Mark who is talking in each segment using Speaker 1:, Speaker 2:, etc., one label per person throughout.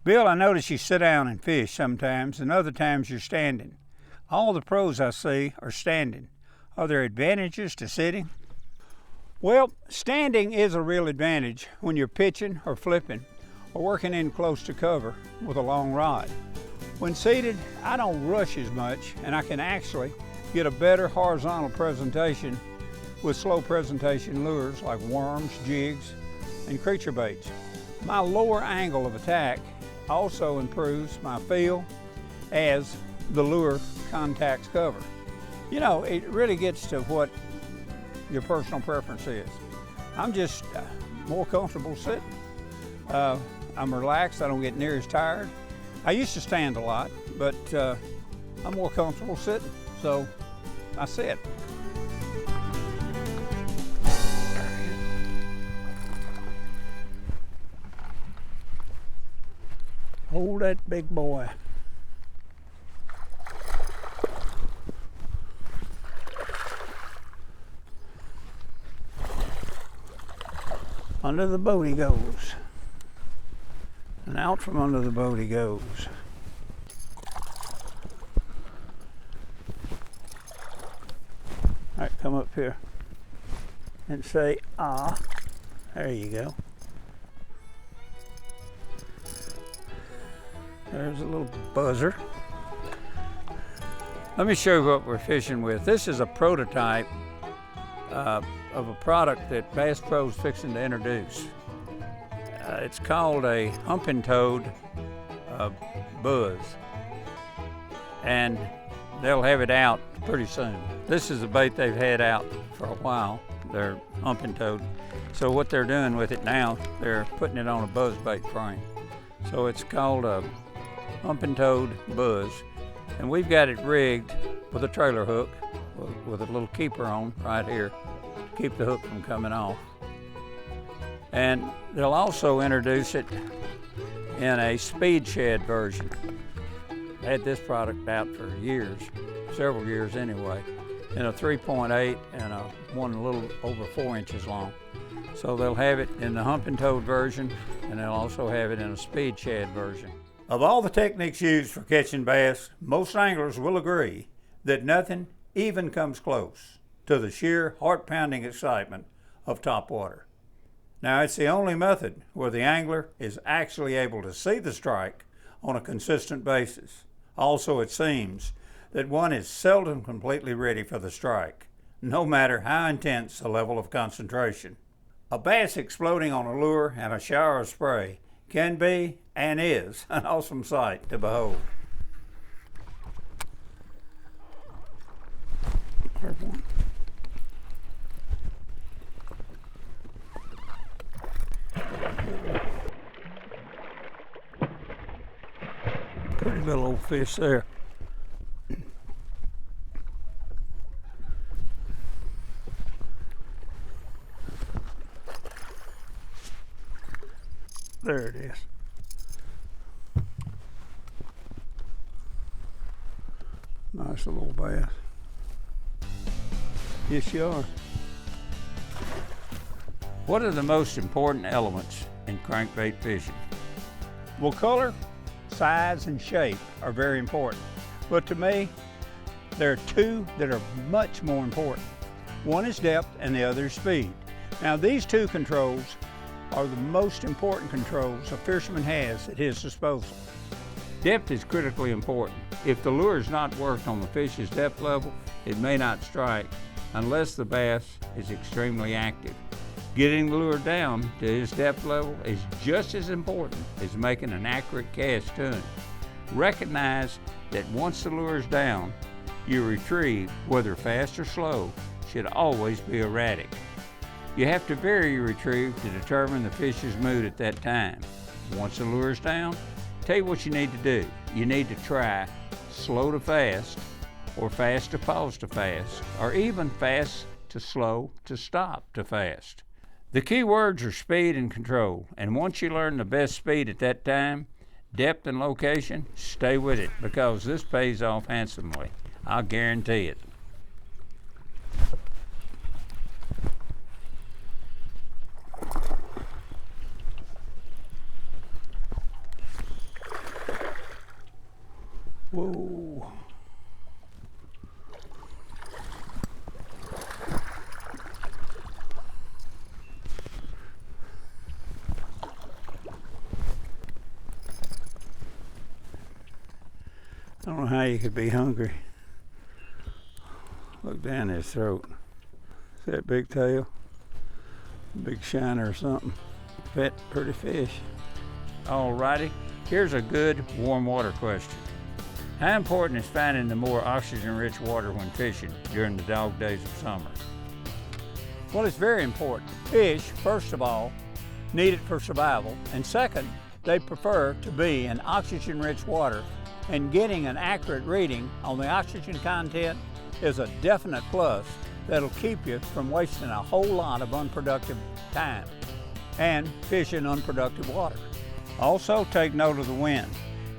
Speaker 1: Bill, I notice you sit down and fish sometimes, and other times you're standing. All the pros I see are standing. Are there advantages to sitting? Well, standing is a real advantage when you're pitching or flipping or working in close to cover with a long rod. When seated, I don't rush as much, and I can actually get a better horizontal presentation with slow presentation lures like worms, jigs, and creature baits. My lower angle of attack also improves my feel as the lure contacts cover. You know, it really gets to what your personal preference is. I'm just more comfortable sitting. I'm relaxed, I don't get near as tired. I used to stand a lot, but I'm more comfortable sitting, so I sit. Hold that big boy. Under the boat he goes. And out from under the boat he goes. All right, come up here and say, ah. There you go. There's a little buzzer. Let me show you what we're fishing with. This is a prototype of a product that Bass Pro's fixing to introduce. It's called a humping toad buzz, and they'll have it out pretty soon. This is a bait they've had out for a while, their humping toad. So what they're doing with it now, they're putting it on a buzz bait frame. So it's called a humping toad buzz, and we've got it rigged with a trailer hook with a little keeper on right here to keep the hook from coming off. And they'll also introduce it in a speed shed version. I had this product out for years, several years anyway, in a 3.8 and one a little over 4 inches long. So they'll have it in the humping toad version, and they'll also have it in a speed shed version. Of all the techniques used for catching bass, most anglers will agree that nothing even comes close to the sheer heart-pounding excitement of topwater. Now, it's the only method where the angler is actually able to see the strike on a consistent basis. Also, it seems that one is seldom completely ready for the strike, no matter how intense the level of concentration. A bass exploding on a lure and a shower of spray can be, and is, an awesome sight to behold. Pretty little old fish there. There it is. Nice little bass. Yes, you are. What are the most important elements in crankbait fishing? Well, color, size, and shape are very important. But to me, there are two that are much more important. One is depth and the other is speed. Now, these two controls are the most important controls a fisherman has at his disposal. Depth is critically important. If the lure is not worked on the fish's depth level, it may not strike unless the bass is extremely active. Getting the lure down to his depth level is just as important as making an accurate cast to him. Recognize that once the lure is down, your retrieve, whether fast or slow, should always be erratic. You have to vary your retrieve to determine the fish's mood at that time. Once the lure is down, tell you what you need to do. You need to try slow to fast, or fast to pause to fast, or even fast to slow to stop to fast. The key words are speed and control, and once you learn the best speed at that time, depth and location, stay with it, because this pays off handsomely. I'll guarantee it. Whoa. I don't know how you could be hungry. Look down his throat. See that big tail? Big shiner or something. Fat, pretty fish. Alrighty, here's a good warm water question. How important is finding the more oxygen-rich water when fishing during the dog days of summer? Well, it's very important. Fish, first of all, need it for survival, and second, they prefer to be in oxygen-rich water, and getting an accurate reading on the oxygen content is a definite plus that'll keep you from wasting a whole lot of unproductive time and fishing unproductive water. Also, take note of the wind.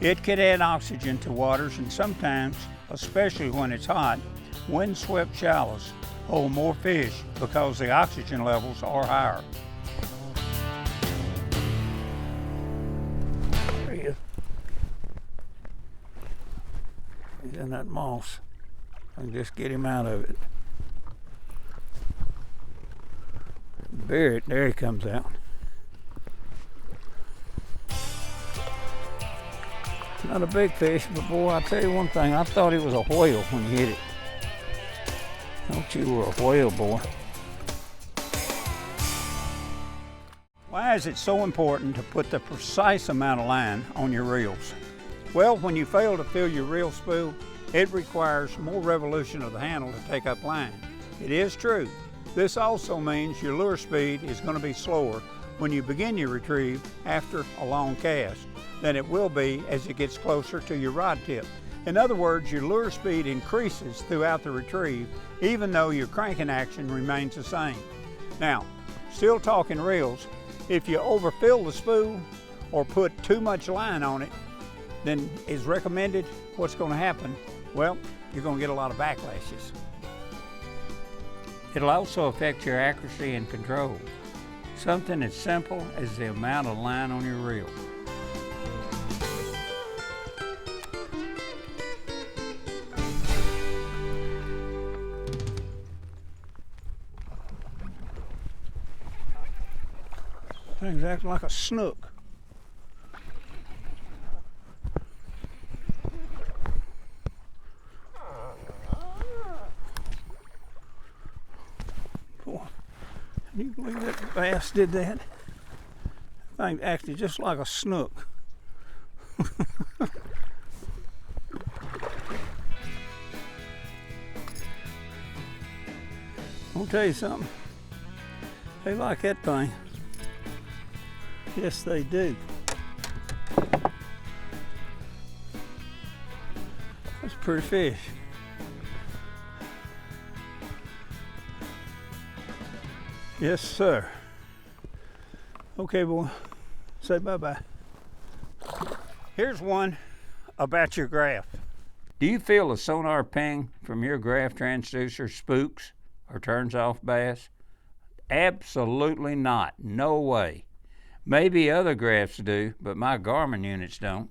Speaker 1: It can add oxygen to waters, and sometimes, especially when it's hot, wind-swept shallows hold more fish because the oxygen levels are higher. There he is. He's in that moss. I can just get him out of it. Bury it. There he comes out. Not a big fish, but boy, I'll tell you one thing, I thought it was a whale when he hit it. Thought you were a whale, boy. Why is it so important to put the precise amount of line on your reels? Well, when you fail to fill your reel spool, it requires more revolution of the handle to take up line. It is true. This also means your lure speed is going to be slower when you begin your retrieve after a long cast than it will be as it gets closer to your rod tip. In other words, your lure speed increases throughout the retrieve even though your cranking action remains the same. Now, still talking reels, if you overfill the spool or put too much line on it than is recommended, what's going to happen? Well, you're going to get a lot of backlashes. It'll also affect your accuracy and control. Something as simple as the amount of line on your reel. Thing's acting like a snook. Boy, can you believe that bass did that? Thing acted just like a snook. I'll tell you something. They like that thing. Yes, they do. That's a pretty fish. Yes, sir. Okay, boy. Say bye-bye. Here's one about your graph. Do you feel a sonar ping from your graph transducer spooks or turns off bass? Absolutely not. No way. Maybe other graphs do, but my Garmin units don't.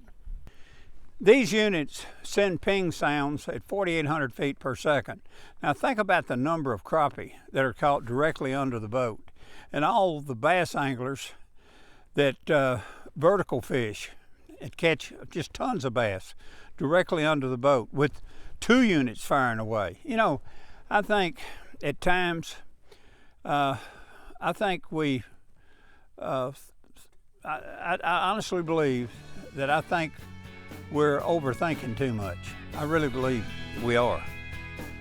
Speaker 1: These units send ping sounds at 4,800 feet per second. Now think about the number of crappie that are caught directly under the boat, and all the bass anglers that vertical fish and catch just tons of bass directly under the boat with 2 units firing away. You know, I think at times, I honestly believe that I think we're overthinking too much. I really believe we are.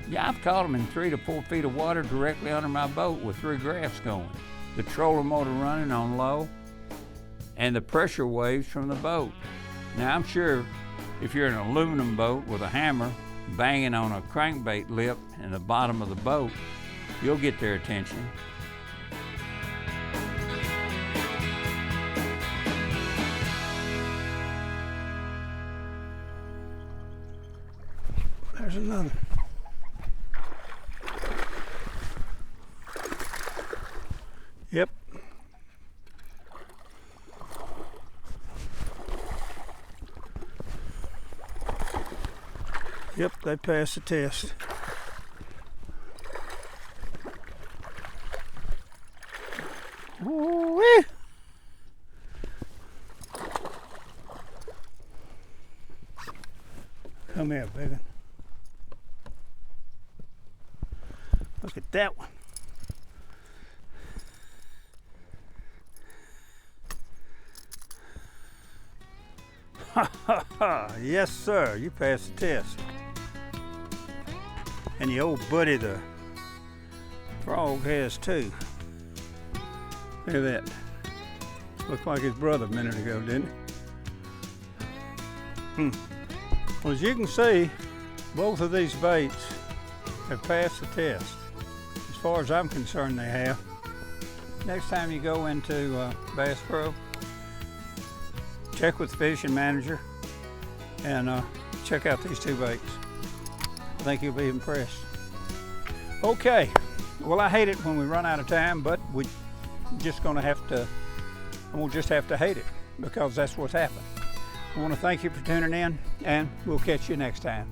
Speaker 1: Yeah, I've caught them in 3 to 4 feet of water directly under my boat with 3 graphs going. The trolling motor running on low and the pressure waves from the boat. Now I'm sure if you're in an aluminum boat with a hammer banging on a crankbait lip in the bottom of the boat, you'll get their attention. There's another. Yep. Yep, they passed the test. Ooh-wee. Come here, big one. Look at that one. Ha ha ha! Yes, sir. You passed the test. And your old buddy, the frog, has too. Look at that. Looked like his brother a minute ago, didn't it? Well, as you can see, both of these baits have passed the test. As far as I'm concerned, they have. Next time you go into Bass Pro, check with the fishing manager and check out these two baits. I think you'll be impressed. Okay, well, I hate it when we run out of time, but we'll just have to hate it because that's what's happened. I want to thank you for tuning in, and we'll catch you next time.